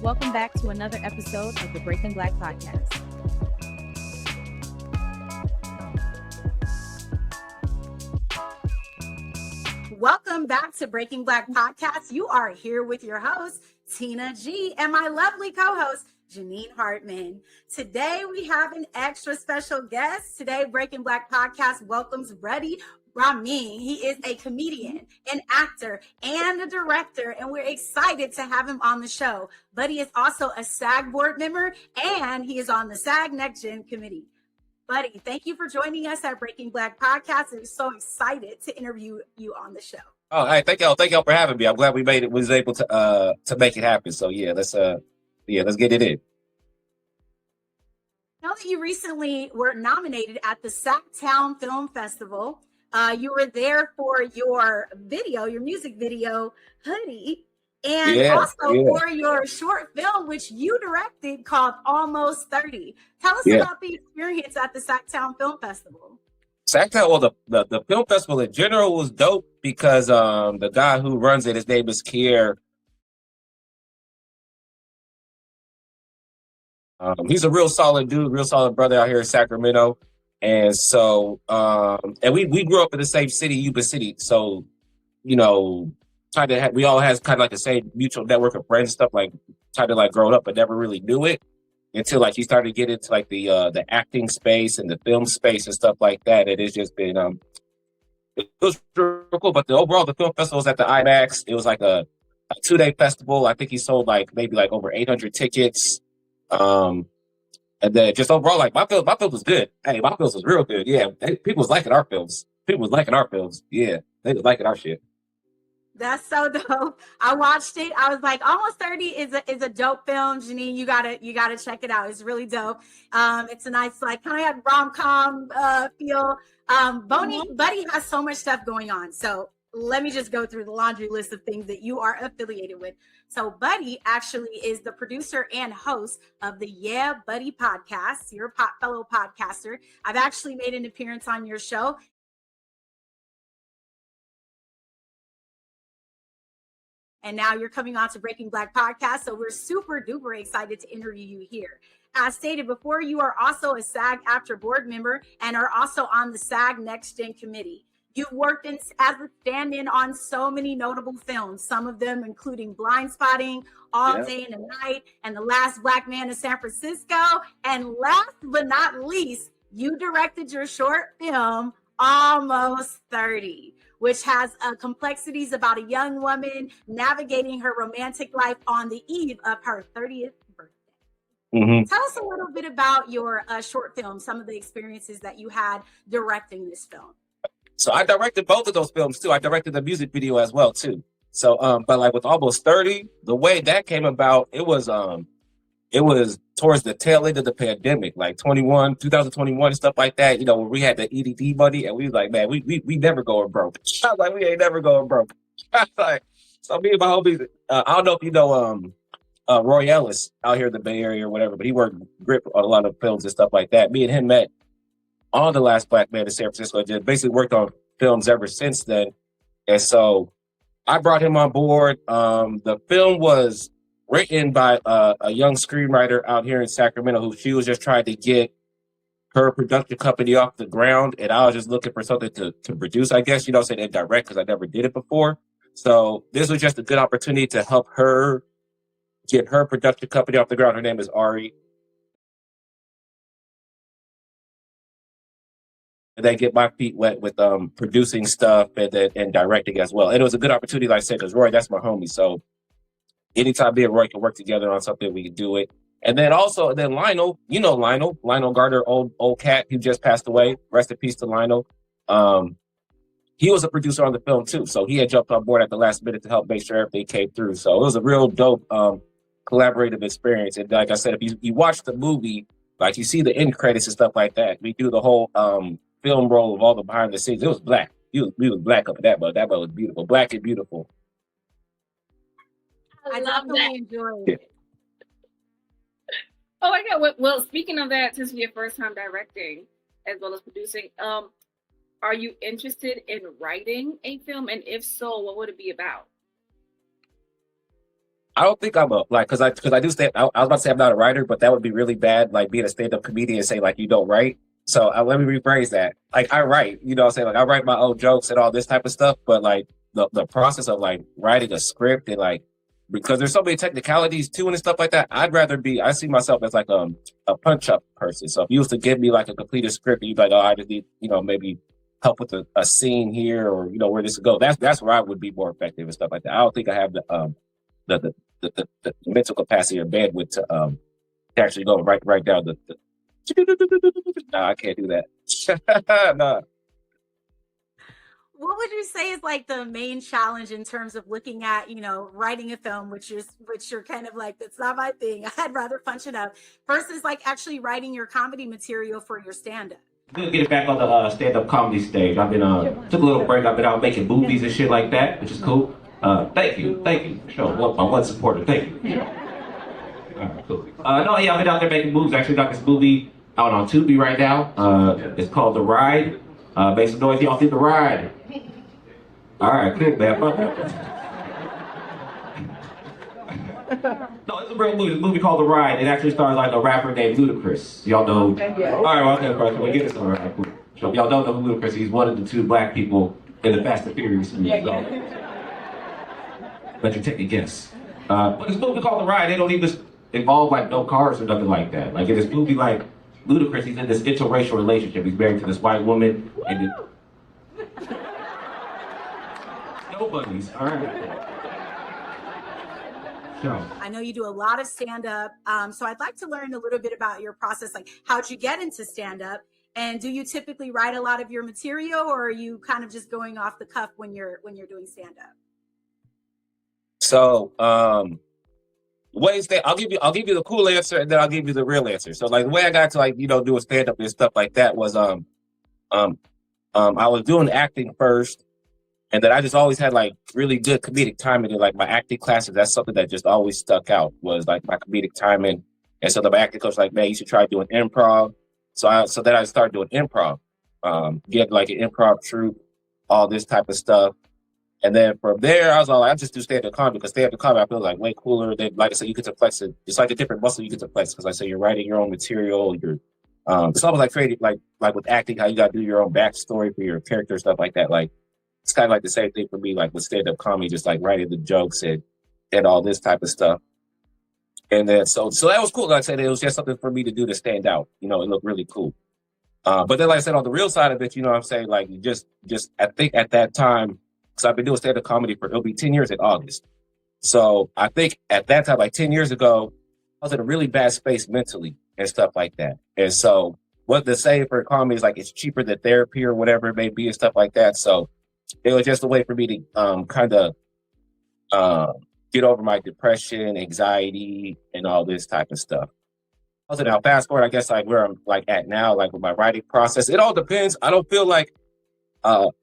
Welcome back to another episode of the Breaking Black Podcast. Welcome back to Breaking Black Podcast. You are here with your host, Tina G, and my lovely co-host, Janine Hartmann. Today, we have an extra special guest. Today, Breaking Black Podcast welcomes Rahming. He is a comedian, an actor, and a director, and we're excited to have him on the show. Buddy is also a SAG board member, and he is on the SAG Next Gen committee. Buddy, thank you for joining us at Breaking Black Podcast. I'm so excited to interview you on the show. Oh, hey, thank y'all for having me. I'm glad we was able to make it happen. So let's get it in. Now that you recently were nominated at the Sacktown Film Festival, you were there for your music video, Hoodie, and for your short film, which you directed, called Almost 30. Tell us about the experience at the Sacktown Film Festival. Sacktown, well, the film festival in general was dope because the guy who runs it, his name is Kier. He's a real solid dude, real solid brother out here in Sacramento. And so, and we grew up in the same city, Yuba City. So, you know, we all has kind of like the same mutual network of friends and stuff, like kind of like growing up, but never really knew it until like he started to get into like the acting space and the film space and stuff like that. And it's just been, it was real cool. But the film festival was at the IMAX. It was like a 2-day festival. I think he sold like maybe like over 800 tickets. And then just overall, like my film was good. Hey, my film was real good. Yeah, people was liking our films. Yeah, they was liking our shit. That's so dope. I watched it. I was like, Almost 30 is a dope film. Janine, you gotta check it out. It's really dope. It's a nice, like, kind of rom-com feel. Buddy has so much stuff going on. So let me just go through the laundry list of things that you are affiliated with. So Buddy actually is the producer and host of the Yeah Buddy podcast. You're a fellow podcaster. I've actually made an appearance on your show. And now you're coming on to Breaking Black Podcast. So we're super duper excited to interview you here. As stated before, you are also a SAG-AFTRA board member and are also on the SAG Next Gen committee. You've worked as a stand-in on so many notable films, some of them including Blind Spotting, All Day and the Night, and The Last Black Man in San Francisco. And last but not least, you directed your short film, Almost 30, which has complexities about a young woman navigating her romantic life on the eve of her 30th birthday. Mm-hmm. Tell us a little bit about your short film, some of the experiences that you had directing this film. So I directed both of those films too. I directed the music video as well too. So, but like with Almost 30, the way that came about, it was towards the tail end of the pandemic, like 2021 and stuff like that. You know, where we had the EDD money, and we was like, man, we never going broke. I was like, we ain't never going broke. Like, so me and my homies, I don't know if you know Roy Ellis out here in the Bay Area or whatever, but he worked grip on a lot of films and stuff like that. Me and him met on The Last Black Man in San Francisco. Just basically worked on films ever since then. And so I brought him on board. The film was written by a young screenwriter out here in Sacramento who she was just trying to get her production company off the ground. And I was just looking for something to produce, I guess, say, and direct, because I never did it before. So this was just a good opportunity to help her get her production company off the ground. Her name is Ari. And then get my feet wet with producing stuff and directing as well. And it was a good opportunity, like I said, because Roy, that's my homie. So anytime me and Roy can work together on something, we can do it. And then Lionel, Lionel Gardner, old cat who just passed away. Rest in peace to Lionel. He was a producer on the film too. So he had jumped on board at the last minute to help make sure everything came through. So it was a real dope collaborative experience. And like I said, if you watch the movie, like you see the end credits and stuff like that, we do the whole film roll of all the behind the scenes. It was black. We was black up at that, but that was beautiful. Black and beautiful. I definitely enjoyed it. Oh my God. Well, speaking of that, since we're first time directing as well as producing, are you interested in writing a film? And if so, what would it be about? I don't think I'm a like because I do stand. I was about to say I'm not a writer, but that would be really bad. Like being a stand-up comedian and say like you don't write. So let me rephrase that. Like I write, you know, what I'm saying like I write my own jokes and all this type of stuff. But like the process of like writing a script and like because there's so many technicalities too and stuff like that. I'd rather be. I see myself as like a punch up person. So if you was to give me like a completed script and you'd be like, oh, I just need maybe help with a scene here or where this could go. That's where I would be more effective and stuff like that. I don't think I have the mental capacity or bandwidth to actually go right down the no, I can't do that. No. What would you say is like the main challenge in terms of looking at, writing a film, which you're kind of like, that's not my thing. I'd rather punch it up versus like actually writing your comedy material for your stand-up. Good get it back on the stand-up comedy stage. I've been took a little break. I've been out making movies and shit like that, which is cool. Thank you. Sure, I'm one supporter. Thank you. All right, cool. I've been out there making movies. Actually, got this movie out on Tubi right now. It's called The Ride. Make some noise, y'all see The Ride. All right, cool, man. No, it's a real movie. It's a movie called The Ride. It actually stars like a rapper named Ludacris. Y'all know? Yeah. All right, well, okay, we'll get this all right. Cool. So y'all don't know who Ludacris is. He's one of the two black people in the Fast and Furious movies. Let you take a guess. But this movie called The Ride, they don't even involve like no cars or nothing like that. Like in this movie, like Ludacris, he's in this interracial relationship. He's married to this white woman, and nobody's all right. So. I know you do a lot of stand-up, so I'd like to learn a little bit about your process. Like, how'd you get into stand-up, and do you typically write a lot of your material, or are you kind of just going off the cuff when you're doing stand-up? So, ways that I'll give you the cool answer, and then I'll give you the real answer. So, like the way I got to do a stand-up and stuff like that was I was doing acting first. And then I just always had like really good comedic timing in like my acting classes. That's something that just always stuck out was like my comedic timing. And so the acting coach was like, man, you should try doing improv. So then I started doing improv, get like an improv troupe, all this type of stuff. And then from there, I was all like, I just do stand-up comedy because stand-up comedy I feel like way cooler than, like I said, you get to flex it. It's like a different muscle you get to flex because like I said, you're writing your own material. You're it's almost like creating like with acting, how you got to do your own backstory for your character, stuff like that. Like, it's kind of like the same thing for me, like with stand-up comedy, just like writing the jokes and all this type of stuff. And then, so that was cool. Like I said, it was just something for me to do to stand out. It looked really cool. But then, like I said, on the real side of it, what I'm saying, like just I think at that time, because I've been doing stand-up comedy it'll be 10 years in August. So I think at that time, like 10 years ago, I was in a really bad space mentally and stuff like that. And so what the saying for comedy is like, it's cheaper than therapy or whatever it may be and stuff like that. So it was just a way for me to kind of get over my depression, anxiety, and all this type of stuff. Also, now fast forward, I guess like where I'm like at now, like with my writing process, it all depends. I don't feel like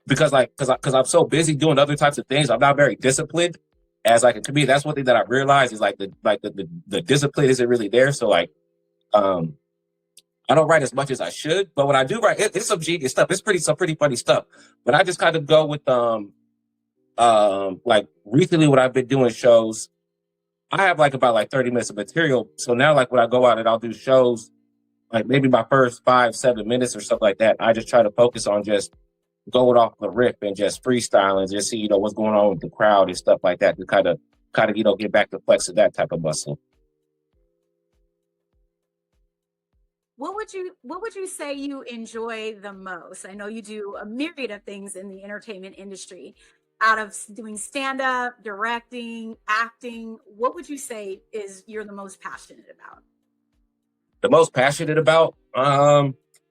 because I'm so busy doing other types of things, I'm not very disciplined as like a comedian. That's one thing that I realized is like the discipline isn't really there. So like I don't write as much as I should, but when I do write, it's some genius stuff. It's some pretty funny stuff. But I just kind of go with like recently when I've been doing shows, I have like about like 30 minutes of material. So now like when I go out and I'll do shows, like maybe my first 5-7 minutes or stuff like that, I just try to focus on just going off the rip and just freestyling, just see what's going on with the crowd and stuff like that to kind of get back to flexing that type of muscle. What would you say you enjoy the most? I know you do a myriad of things in the entertainment industry. Out of doing stand-up, directing, acting, what would you say you're the most passionate about? The most passionate about?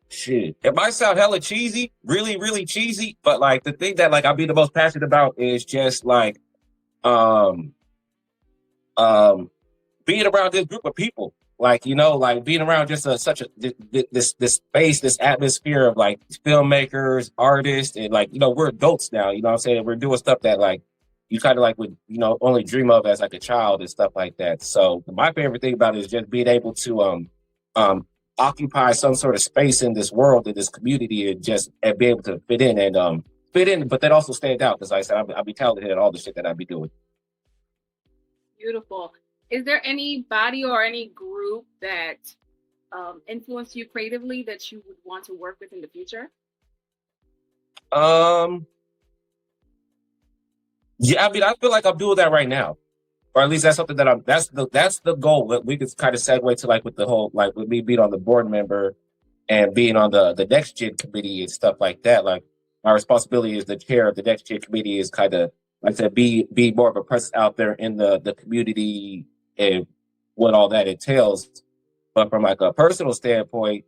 Shit. It might sound hella cheesy, really, really cheesy, but like the thing that like I'll be the most passionate about is just like being around this group of people. Like, like being around just this space, this atmosphere of like filmmakers, artists, and like, we're adults now, what I'm saying? We're doing stuff that like you kind of like would, only dream of as like a child and stuff like that. So my favorite thing about it is just being able to occupy some sort of space in this world, in this community, and be able to fit in, but then also stand out. Because like I said, I'll be talented at all the shit that I be doing. Beautiful. Is there any body or any group that influenced you creatively that you would want to work with in the future? Yeah, I mean, I feel like I'm doing that right now, or at least that's something that that's the goal. That we could kind of segue to, like, with the whole, like, with me being on the board member and being on the next gen committee and stuff like that. Like, my responsibility as the chair of the next gen committee is kind of, like I said, be more of a presence out there in the community and what all that entails. But from, like, a personal standpoint,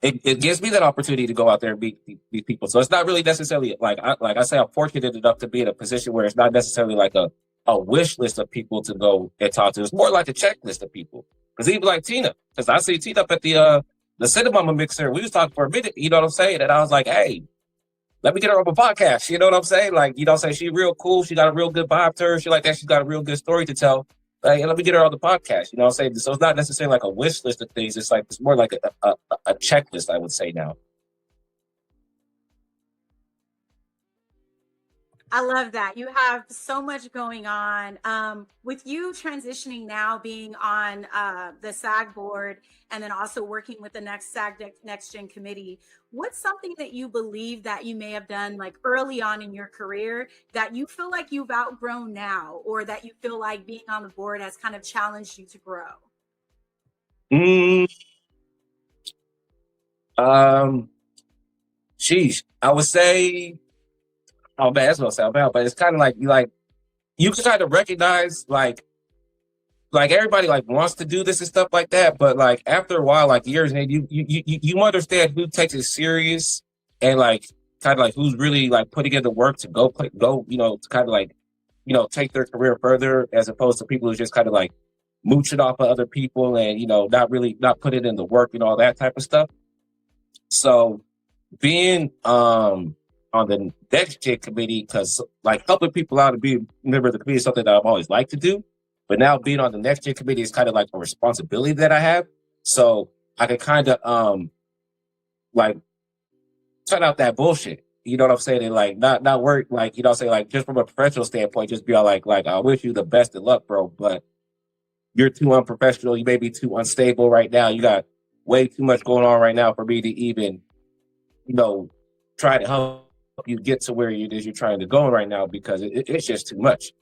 it gives me that opportunity to go out there and meet these people. So it's not really necessarily like I say, I'm fortunate enough to be in a position where it's not necessarily like a wish list of people to go and talk to. It's more like a checklist of people. Because even like Tina, because I see Tina up at the Cinnamon Mixer. We was talking for a minute, you know what I'm saying? And I was like, hey, let me get her on a podcast. You know what I'm saying? Like, you know what I'm saying? She's real cool. She got a real good vibe to her. She like that. She's got a real good story to tell. Like, let me get her on the podcast. You know what I'm saying? So it's not necessarily like a wish list of things. It's like, it's more like a checklist, I would say now. I love that. You have so much going on. With you transitioning now, being on the SAG board, and then also working with the Next Gen committee, what's something that you believe that you may have done like early on in your career that you feel like you've outgrown now, or that you feel like being on the board has kind of challenged you to grow? Sheesh. I would say, oh man, that's gonna sound bad, but it's kind of like you can kind of recognize like everybody like wants to do this and stuff like that, but like after a while, like years, and you understand who takes it serious and like kind of like who's really like putting in the work to go, you know, to kind of like, you know, take their career further, as opposed to people who just kind of like mooching off of other people and, you know, not putting in the work and all that type of stuff. So being on the next gen committee, because like helping people out and being a member of the committee is something that I've always liked to do. But now being on the next gen committee is kind of like a responsibility that I have. So I can kind of like cut out that bullshit. You know what I'm saying? And like not work, like, you know what I'm saying, like just from a professional standpoint, just be all like I wish you the best of luck, bro. But you're too unprofessional, you may be too unstable right now. You got way too much going on right now for me to even, you know, try to help you get to where it is you're trying to go right now, because it's just too much.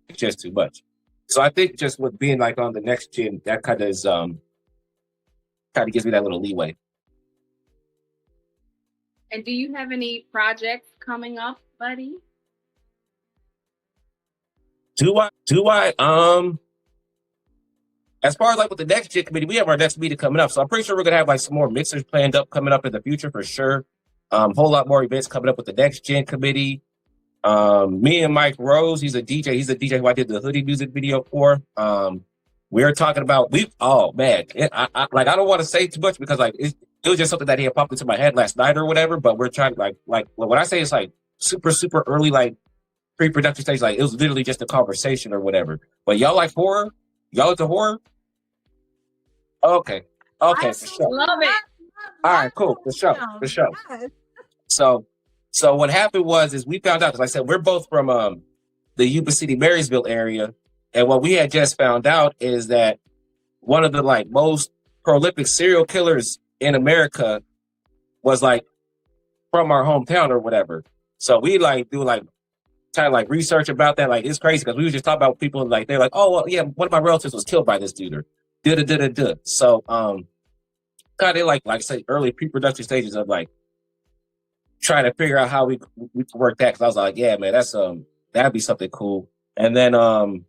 It's just too much. So I think just with being like on the next gen, that kind of is kind of gives me that little leeway. And do you have any projects coming up, buddy? Do I as far as like with the next gen committee, we have our next meeting coming up. So I'm pretty sure we're gonna have like some more mixers planned up coming up in the future for sure. Whole lot more events coming up with the next gen committee. Me and Mike Rose, he's a DJ. He's a DJ who I did the hoodie music video for. We're talking about oh man, I don't want to say too much because like it was just something that he had popped into my head last night or whatever. But we're trying like when I say it's like super early, like pre-production stage, like it was literally just a conversation or whatever. But y'all like horror? Y'all into horror? Okay, for sure. Love it. All right, cool, for sure. Yes. So what happened is we found out, because like I said, we're both from the Yuba City, Marysville area. And what we had just found out is that one of the like most prolific serial killers in America was like from our hometown or whatever. So we like do like kind of like research about that. Like it's crazy because we was just talking about people like they're like, oh well, yeah, one of my relatives was killed by this dude or da. So kind of like I say, early pre-production stages of like trying to figure out how we can work that. Cause I was like, yeah, man, that's that'd be something cool. And then I'm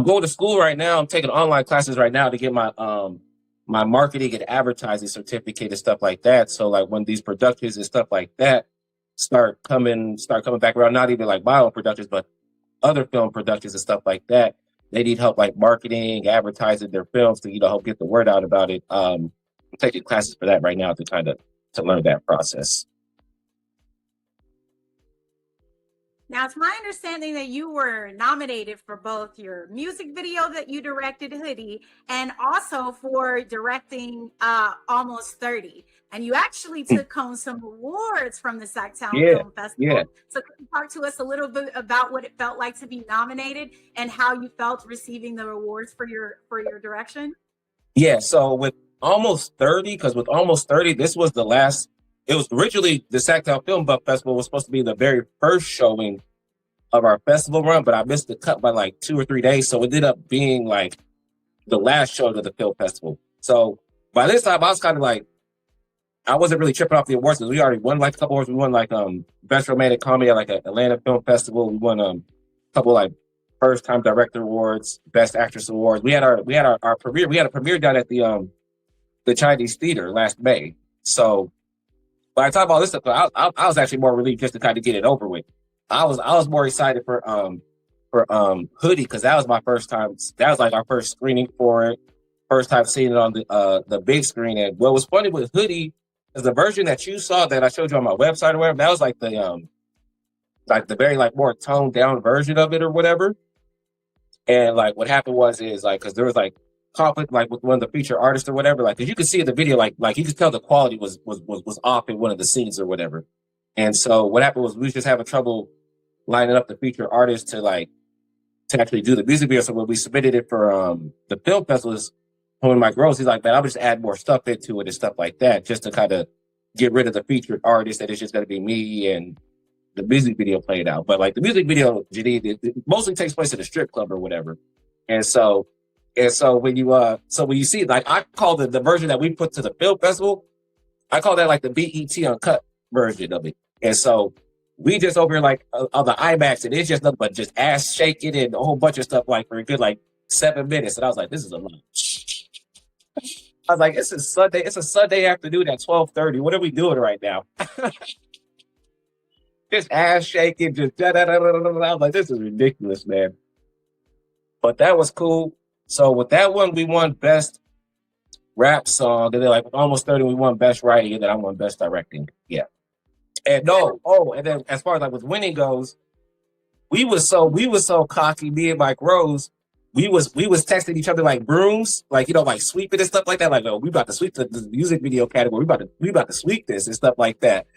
going to school right now. I'm taking online classes right now to get my my marketing and advertising certificate and stuff like that. So like when these productions and stuff like that start coming back around, not even like my own productions, but other film productions and stuff like that, they need help like marketing, advertising their films to, you know, help get the word out about it. I'm taking classes for that right now to learn that process. Now, it's my understanding that you were nominated for both your music video that you directed, Hoodie, and also for directing Almost 30. And you actually took home some awards from the Sacktown Yeah, Film Festival. yeah, So can you talk to us a little bit about what it felt like to be nominated and how you felt receiving the awards for your direction? yeah. So with Almost 30, because with Almost 30, this was the last. It was originally the Sacktown Film Festival was supposed to be the very first showing of our festival run, but I missed the cut by like 2 or 3 days, so it ended up being like the last show of the film festival. So by this time, I was kind of like, I wasn't really tripping off the awards because we already won like a couple awards. We won like best romantic comedy at like an Atlanta Film Festival. We won a couple like first time director awards, best actress awards. We had our premiere. We had a premiere down at the Chinese Theater last May. So by the time all this stuff, I was actually more relieved just to kind of get it over with. I was more excited for Hoodie because that was my first time. That was like our first screening for it. First time seeing it on the big screen. And what was funny with Hoodie is the version that you saw that I showed you on my website or whatever. That was like the very like more toned down version of it or whatever. And like what happened is like because there was like conflict like with one of the feature artists or whatever. Like because you could see in the video like you could tell the quality was off in one of the scenes or whatever. And so what happened was we was just having trouble lining up the feature artists to actually do the music video. So when we submitted it for the film festivals, one of my girls, he's like, man, I'll just add more stuff into it and stuff like that, just to kind of get rid of the featured artist that it's just gonna be me and the music video played out. But like the music video, Janine, it mostly takes place at a strip club or whatever. And so when you see like I call the version that we put to the film festival, I call that like the BET uncut version of it. And so we just over here like on the IMAX, and it's just nothing but just ass shaking and a whole bunch of stuff like for a good like 7 minutes. And I was like, this is a lot. I was like, it's a Sunday afternoon at 12:30. What are we doing right now? Just ass shaking, just da da da da da da. I was like, this is ridiculous, man. But that was cool. So with that one, we won best rap song, and then like with Almost 30, we won best writing, and then I won best directing. Yeah. And and then as far as like with winning goes, we was so cocky, me and Mike Rose, we was texting each other like brooms, like like sweeping and stuff like that. Like, no, we about to sweep the music video category. We about to sweep this and stuff like that.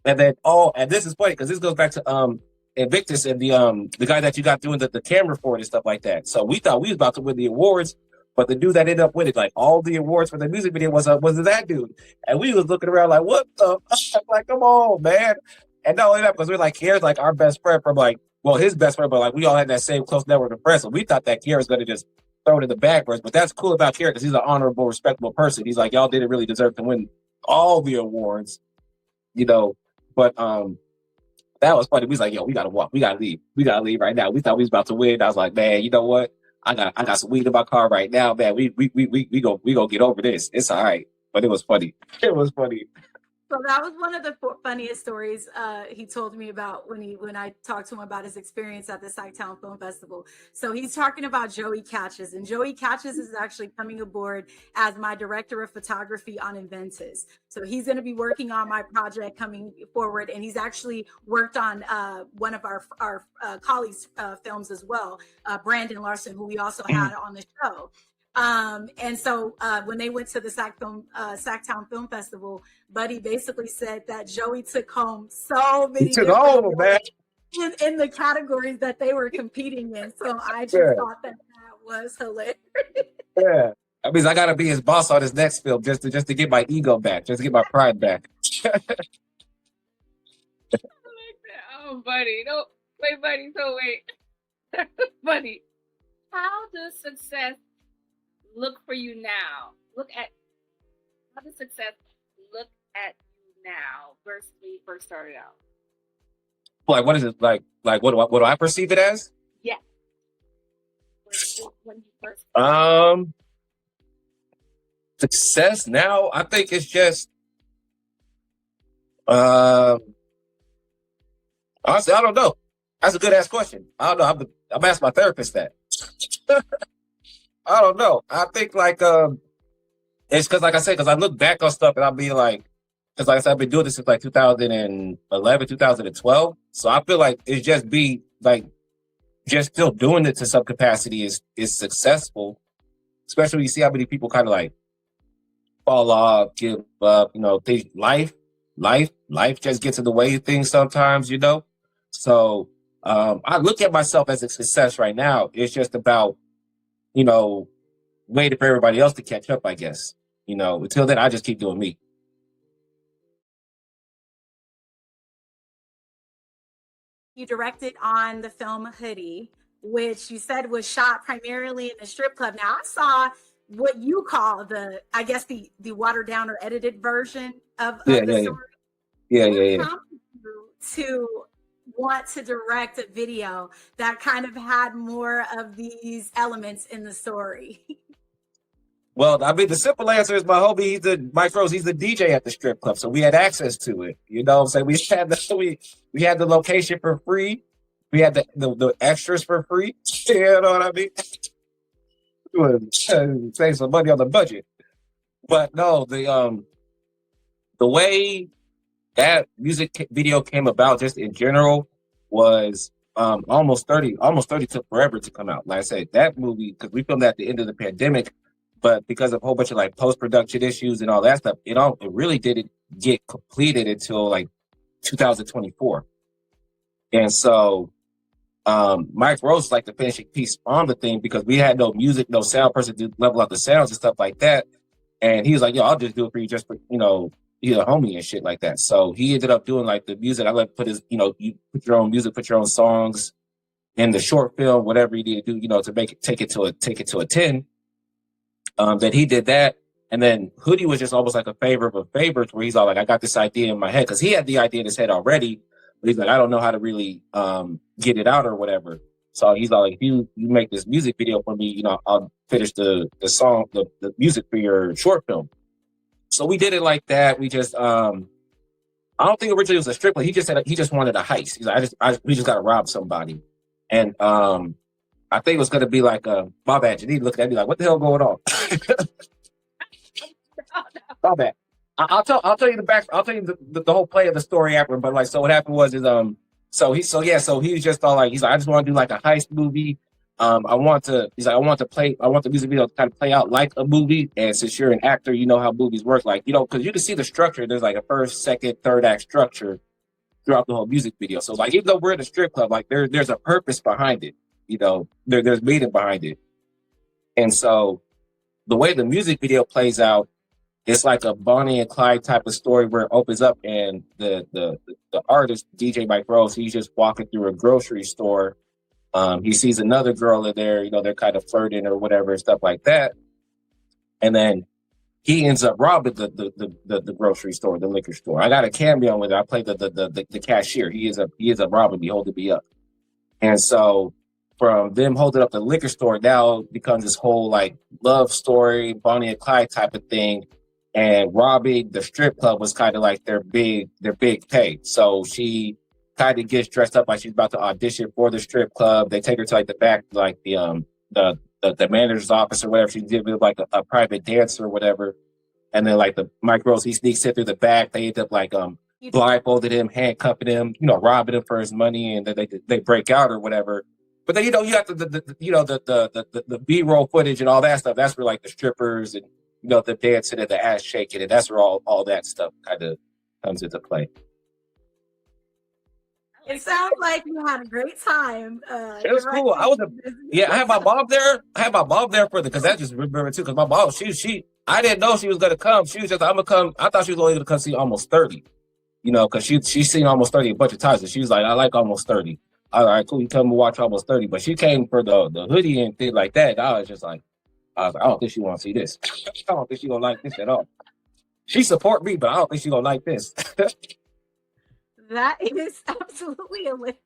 And then and this is funny because this goes back to Invictus and the guy that you got doing the camera for it and stuff like that. So we thought we was about to win the awards. But the dude that ended up winning, like all the awards for the music video was that dude. And we was looking around like, what the fuck? Like, come on, man. And not only that, because we're like, here's like our best friend from like, well, his best friend, but like we all had that same close network of friends. So we thought that Kier was going to just throw it in the bag for us. But that's cool about Kier because he's an honorable, respectable person. He's like, y'all didn't really deserve to win all the awards, But that was funny. We was like, yo, we gotta walk. We gotta leave. We gotta leave right now. We thought we was about to win. I was like, man, you know what? I got some weed in my car right now, man. We go get over this. It's all right. But it was funny. It was funny. So that was one of the funniest stories he told me about when I talked to him about his experience at the Sacktown Film Festival. So he's talking about Joey Catches, and Joey Catches is actually coming aboard as my director of photography on Inventus. So he's going to be working on my project coming forward, and he's actually worked on one of our colleagues' films as well, Brandon Larson, who we also had on the show. And so when they went to the Sacktown Film Festival, Buddy basically said that Joey took home so many in the categories that they were competing in. So I just thought that was hilarious. Yeah. That means I gotta be his boss on his next film just to get my ego back, just to get my pride back. I like that. Oh, Buddy. No, wait, Buddy. So wait. Buddy, how does success look for you now? How does success look at you now versus when you first started out? Like, what is it like? Like, what do I perceive it as? Yeah. When you first. Success now, I think it's just. Honestly, I don't know. That's a good ass question. I don't know. I'm asking my therapist that. I don't know. I think like it's because like I said, because I look back on stuff and I'll be like, Because like I said, I've been doing this since like 2011, 2012. So I feel like it's just be like just still doing it to some capacity is successful. Especially when you see how many people kind of like fall off, give up, life just gets in the way of things sometimes, So I look at myself as a success right now. It's just about, waiting for everybody else to catch up, I guess. Until then, I just keep doing me. You directed on the film Hoodie, which you said was shot primarily in a strip club. Now I saw what you call the watered down or edited version of the story. Yeah. What prompted you to want to direct a video that kind of had more of these elements in the story? Well, I mean, the simple answer is my homie, Mike Rose, he's the DJ at the strip club. So we had access to it. You know what I'm saying? We had the location for free. We had the extras for free. You know what I mean? Save some money on the budget. But no, the way that music video came about just in general was almost 30 took forever to come out. Like I said, that movie, because we filmed at the end of the pandemic, but because of a whole bunch of like post-production issues and all that stuff, it really didn't get completed until like 2024. And so Mike Rose was like the finishing piece on the thing because we had no music, no sound person to level out the sounds and stuff like that. And he was like, yo, I'll just do it for you just for, he's a homie and shit like that. So he ended up doing like the music. I let him put his, you put your own music, put your own songs in the short film, whatever you need to do, to take it to a 10. That he did that. And then Hoodie was just almost like a favor of a favorites where he's all like, I got this idea in my head because he had the idea in his head already. But he's like, I don't know how to really get it out or whatever. So he's all like, if you make this music video for me, I'll finish the song, the music for your short film. So we did it like that. We just, I don't think originally it was a strip club. He just said he just wanted a heist. He's like, we just got to rob somebody. And I think it was going to be like my bad. Janine looking at me like, what the hell going on? My bad. I'll tell you the back. I'll tell you the whole play of the story after. But like, so what happened was so he was just all like, he's like, I just want to do like a heist movie. I want the music video to kind of play out like a movie. And since you're an actor, you know how movies work. Like, because you can see the structure. There's like a first, second, third act structure throughout the whole music video. So like, even though we're in a strip club, like there's a purpose behind it. There's meaning behind it. And so the way the music video plays out, it's like a Bonnie and Clyde type of story where it opens up and the artist, DJ Mike Rose, he's just walking through a grocery store. He sees another girl in there, they're kind of flirting or whatever and stuff like that. And then he ends up robbing the grocery store, the liquor store. I got a cameo with it. I played the cashier. He is a robbing me, holding me up. And so from them holding up the liquor store, now becomes this whole like love story, Bonnie and Clyde type of thing. And robbing the strip club was kind of like their big pay. So she kind of gets dressed up like she's about to audition for the strip club. They take her to like the back, like the manager's office or whatever. She's giving like a private dance or whatever. And then like the Mike Rose, he sneaks in through the back. They end up like blindfolded him, handcuffing him, robbing him for his money, and then they break out or whatever. But then you have the B-roll footage and all that stuff. That's where like the strippers and the dancing and the ass shaking, and that's where all that stuff kind of comes into play. It sounds like you had a great time. It was cool. I had my mom there. Because I just remember too. Because my mom, I didn't know she was gonna come. She was just, I'm gonna come. I thought she was only gonna come see Almost 30. Because she's seen Almost 30 a bunch of times, and she was like, I like Almost 30. All right, cool. You come and watch Almost 30. But she came for the hoodie and things like that. And I was like, I don't think she want to see this. I don't think she gonna like this at all. She support me, but I don't think she gonna like this. That is absolutely hilarious.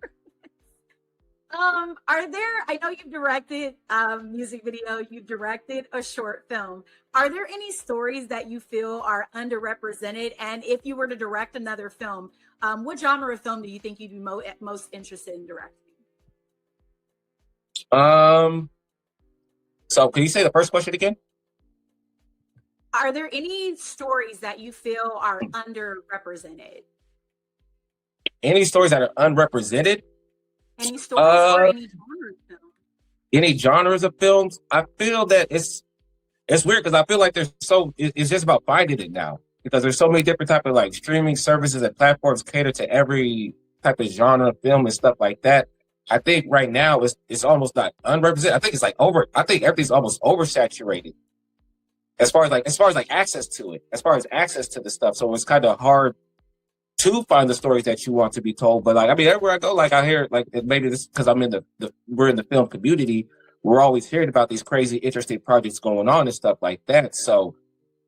I know you've directed music video, you've directed a short film. Are there any stories that you feel are underrepresented? And if you were to direct another film, what genre of film do you think you'd be most interested in directing? So can you say the first question again? Are there any stories that you feel are underrepresented? Any stories that are unrepresented? Any stories or any genre of film? Any genres of films? I feel that it's weird because I feel like it's just about finding it now, because there's so many different type of like streaming services and platforms cater to every type of genre of film and stuff like that. I think right now it's almost not unrepresented. I think it's like I think everything's almost oversaturated as far as access to it, as far as access to the stuff. So it's kind of hard to find the stories that you want to be told. But like, I mean, everywhere I go, like I hear, like maybe this because I'm in we're in the film community, we're always hearing about these crazy, interesting projects going on and stuff like that. So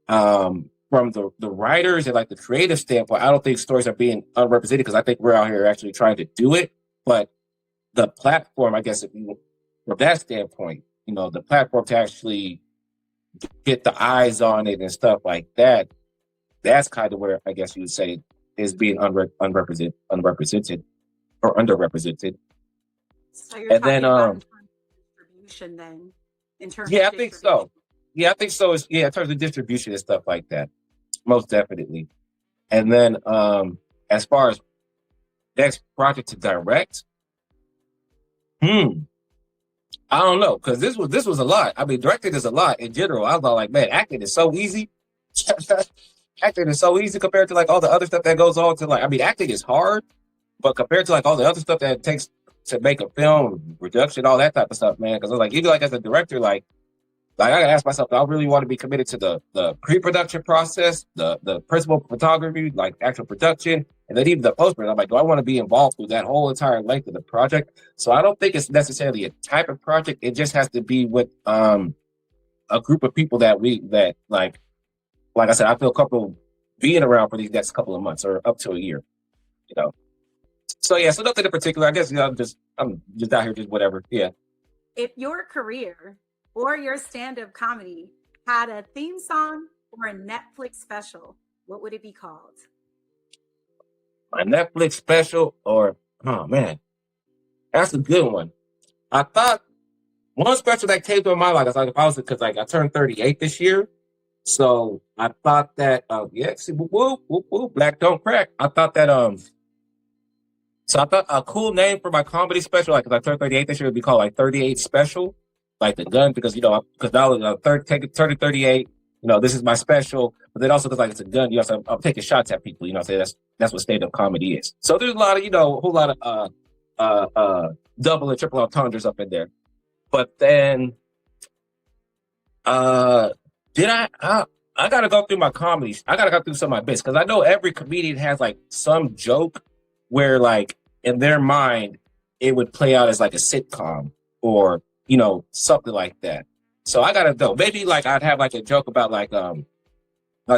from the writers and like the creative standpoint, I don't think stories are being unrepresented, because I think we're out here actually trying to do it. But the platform, I guess, from that standpoint, the platform to actually get the eyes on it and stuff like that, that's kind of where I guess you would say is being unrepresented or underrepresented. So you're talking about distribution then, in terms of I think so. Yeah, I think so. In terms of distribution and stuff like that, most definitely. And then as far as next project to direct, I don't know, because this was a lot. I mean, directing is a lot in general. I was like, man, acting is so easy. Acting is so easy compared to like all the other stuff that goes on to like, I mean, acting is hard, but compared to like all the other stuff that it takes to make a film, production, all that type of stuff, man. Because I was like, even like as a director, like I gotta ask myself, do I really want to be committed to the pre-production process, the principal photography, like actual production, and then even the post-production? I'm like, do I want to be involved through that whole entire length of the project? So I don't think it's necessarily a type of project. It just has to be with a group of people that like I said, I feel comfortable being around for these next couple of months or up to a year, So yeah, so nothing in particular. I guess I'm just out here just whatever. Yeah. If your career or your stand-up comedy had a theme song or a Netflix special, what would it be called? My Netflix special, or oh man, that's a good one. I thought one special that came to my mind, because I turned 38 this year. So I thought that Black Don't Crack. I thought that so I thought a cool name for my comedy special, like because I turned 38 this year, would be called like 38 Special, like the gun, because now I'm turning 38. This is my special, but then also because like it's a gun, I'm taking shots at people. So that's what stand-up comedy is. So there's a lot of a whole lot of double and triple entendres up in there. But then I gotta go through my comedies. I gotta go through some of my bits, because I know every comedian has like some joke where like in their mind it would play out as like a sitcom or something like that. So I gotta go. Maybe like I'd have like a joke about like I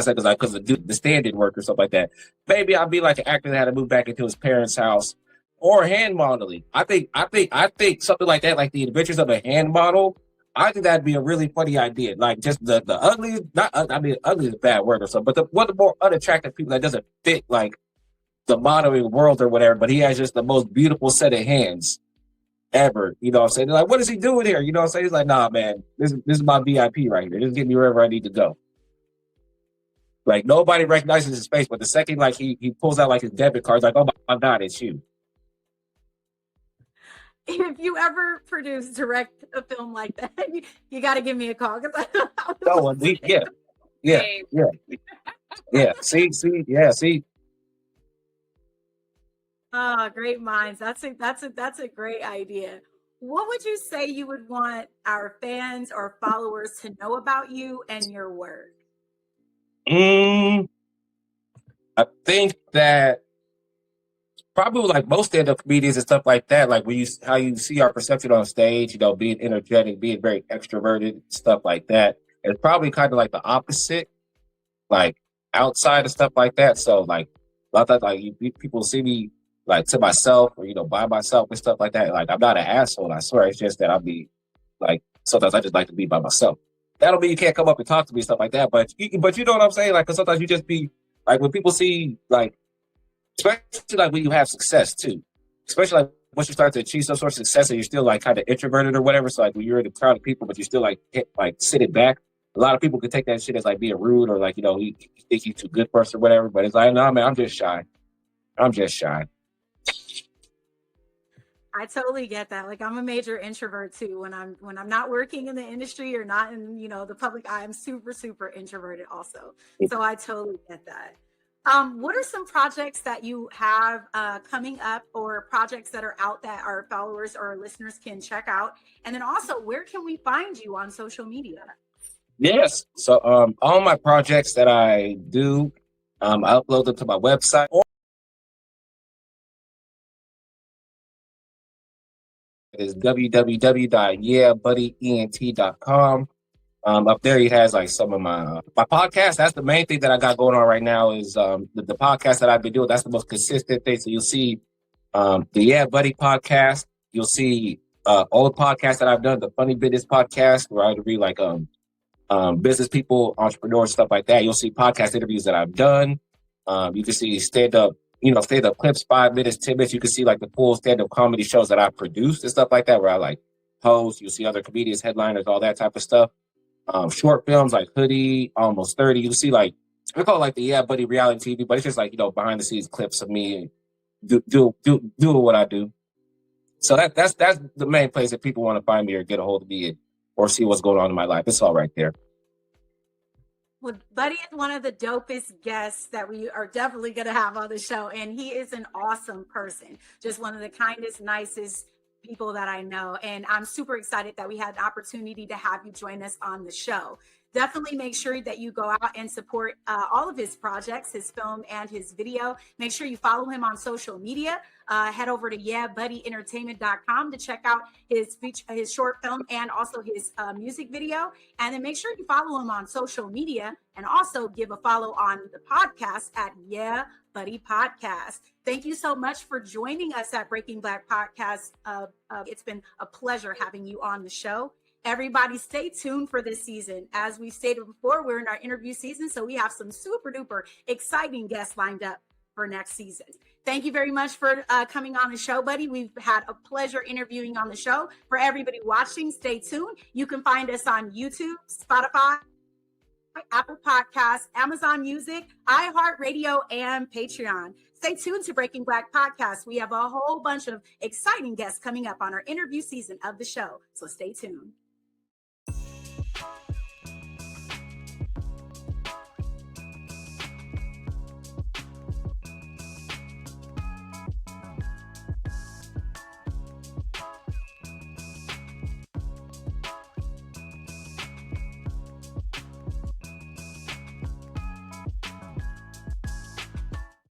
said because the stand didn't work or something like that. Maybe I'd be like an actor that had to move back into his parents' house, or hand modeling. I think something like that, like the Adventures of a Hand Model. I think that'd be a really funny idea. Like just the ugly, ugly is a bad word or something, but one of the more unattractive people that doesn't fit like the modeling world or whatever, but he has just the most beautiful set of hands ever. What I'm saying? They're like, what is he doing here? What I'm saying? He's like, nah, man, this is my VIP right here. This is getting me wherever I need to go. Like nobody recognizes his face, but the second like he pulls out like his debit card, like, oh my God, it's you. If you ever direct a film like that, you got to give me a call. See. Oh, great minds. That's a great idea. What would you say you would want our fans or followers to know about you and your work? I think that probably like most stand-up comedians and stuff like that, like how you see our perception on stage, being energetic, being very extroverted, stuff like that. It's probably kind of like the opposite, like outside of stuff like that. So like a lot of times, like people see me like to myself or by myself and stuff like that. Like I'm not an asshole, I swear. It's just that I'll be like sometimes I just like to be by myself. That don't mean you can't come up and talk to me and stuff like that. But you know what I'm saying? Like, because sometimes you just be like when people see like. Especially like when you have success too. Especially like once you start to achieve some sort of success and you're still like kind of introverted or whatever. So like when you're in a crowd of people, but you're still like sitting back, A lot of people could take that shit as like being rude or like, you know, he think he's too good for us or whatever. But it's like, no, man, I'm just shy. I'm just shy. I totally get that. Like I'm a major introvert too. When I'm not working in the industry or not in, you know, the public eye, I'm super, super introverted also. So I totally get that. What are some projects that you have coming up or projects that are out that our followers or our listeners can check out? And then also, where can we find you on social media? Yes. So all my projects that I do, I upload them to my website. It is www.yeahbuddyent.com. Up there, he has like some of my podcast. That's the main thing that I got going on right now is the podcast that I've been doing. That's the most consistent thing. So you'll see the Yeah Buddy podcast. You'll see all the podcasts that I've done. The Funny Business podcast, where I read like business people, entrepreneurs, stuff like that. You'll see podcast interviews that I've done. You can see stand up clips, 5 minutes, 10 minutes. You can see like the full stand up comedy shows that I produced and stuff like that, where I like host. You'll see other comedians, headliners, all that type of stuff. Short films like Hoodie, Almost 30. You'll see like, we call it like the Yeah Buddy reality TV, but it's just like, you know, behind the scenes clips of me and do what I do. So that's the main place that people want to find me or get a hold of me or see what's going on in my life. It's all right there. Well, Buddy is one of the dopest guests that we are definitely going to have on the show. And he is an awesome person. Just one of the kindest, nicest people that I know. And I'm super excited that we had the opportunity to have you join us on the show. Definitely make sure that you go out and support all of his projects, his film and his video. Make sure you follow him on social media. Head over to yeahbuddyentertainment.com to check out his short film and also his music video. And then make sure you follow him on social media and also give a follow on the podcast at Yeah Buddy Podcast. Thank you so much for joining us at Breaking Black Podcast. It's been a pleasure having you on the show. Everybody stay tuned for this season. As we stated before, we're in our interview season, so we have some super duper exciting guests lined up for next season. Thank you very much for coming on the show, Buddy. We've had a pleasure interviewing on the show. For everybody watching, stay tuned. You can find us on YouTube, Spotify, Apple Podcasts, Amazon Music, iHeartRadio, and Patreon. Stay tuned to Breaking Black Podcast. We have a whole bunch of exciting guests coming up on our interview season of the show, so stay tuned.